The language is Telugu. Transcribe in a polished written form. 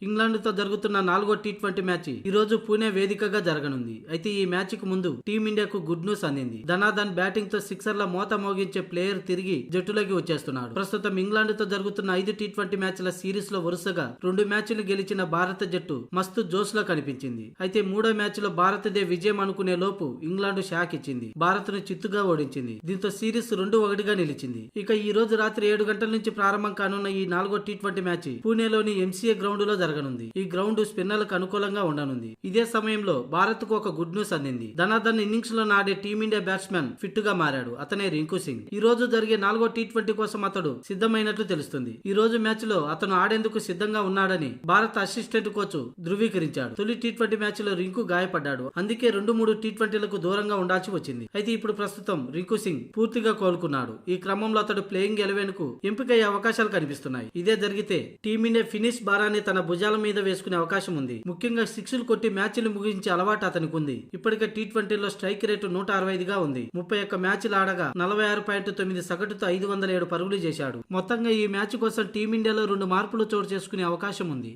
ఇంగ్లాండ్ తో జరుగుతున్న 4వ టీ20 మ్యాచ్ ఈ రోజు పూణే వేదికగా జరగనుంది. అయితే ఈ మ్యాచ్ కు ముందు టీమిండియాకు గుడ్ న్యూస్ అందింది. ధనాధన్ బ్యాటింగ్ తో సిక్సర్ల మోత మోగించే ప్లేయర్ తిరిగి జట్టులోకి వచ్చేస్తున్నాడు. ప్రస్తుతం ఇంగ్లాండ్ తో జరుగుతున్న 5 టీ20 మ్యాచ్ల సిరీస్ లో వరుసగా 2 మ్యాచ్లు గెలిచిన భారత జట్టు మస్తు జోష్ లో కనిపించింది. అయితే 3వ మ్యాచ్ లో భారతదే విజయం అనుకునే లోపు ఇంగ్లాండ్ షాక్ ఇచ్చింది. భారత్ ను చిత్తుగా ఓడించింది. దీంతో సిరీస్ 2-1గా నిలిచింది. ఇక ఈ రోజు రాత్రి 7 గంటల నుంచి ప్రారంభం కానున్న ఈ 4వ టీ20 మ్యాచ్ పూణేలోని ఎంసీఏ గ్రౌండ్ లో జరగనుంది. ఈ గ్రౌండ్ స్పిన్నర్లకు అనుకూలంగా ఉండనుంది. ఇదే సమయంలో భారత్ కు ఒక గుడ్ న్యూస్ అందింది. ధనాధన్ ఇన్నింగ్స్ లో నాడే టీమిండియా బ్యాట్స్మెన్ ఫిట్ గా మారాడు. అతనే రింకు సింగ్. ఈ రోజు జరిగే 4వ టీ20 కోసం అతడు సిద్ధమైనట్లు తెలుస్తుంది. ఈ రోజు మ్యాచ్ లో అతను ఆడేందుకు సిద్ధంగా ఉన్నాడని భారత అసిస్టెంట్ కోచ్ ధృవీకరించాడు. తొలి టీ20 మ్యాచ్ లో రింకు గాయపడ్డాడు. అందుకే 2-3 టీ20లకు దూరంగా ఉండాల్సి వచ్చింది. అయితే ఇప్పుడు ప్రస్తుతం రింకు సింగ్ పూర్తిగా కోలుకున్నాడు. ఈ క్రమంలో అతడు ప్లేయింగ్ 11 కు ఎంపికయ్యే అవకాశాలు కనిపిస్తున్నాయి. ఇదే జరిగితే టీమిండియా ఫినిష్ భారాన్ని తన భుజాల మీద వేసుకునే అవకాశం ఉంది. ముఖ్యంగా సిక్స్లు కొట్టి మ్యాచ్లు ముగించే అలవాటు అతనికి ఉంది. ఇప్పటికే టీ20లో స్ట్రైక్ రేటు 165గా ఉంది. 31 మ్యాచ్లు ఆడగా 46.9 సగటుతో 507 పరుగులు చేశాడు. మొత్తంగా ఈ మ్యాచ్ కోసం టీమిండియాలో 2 మార్పులు చోటు చేసుకునే అవకాశం ఉంది.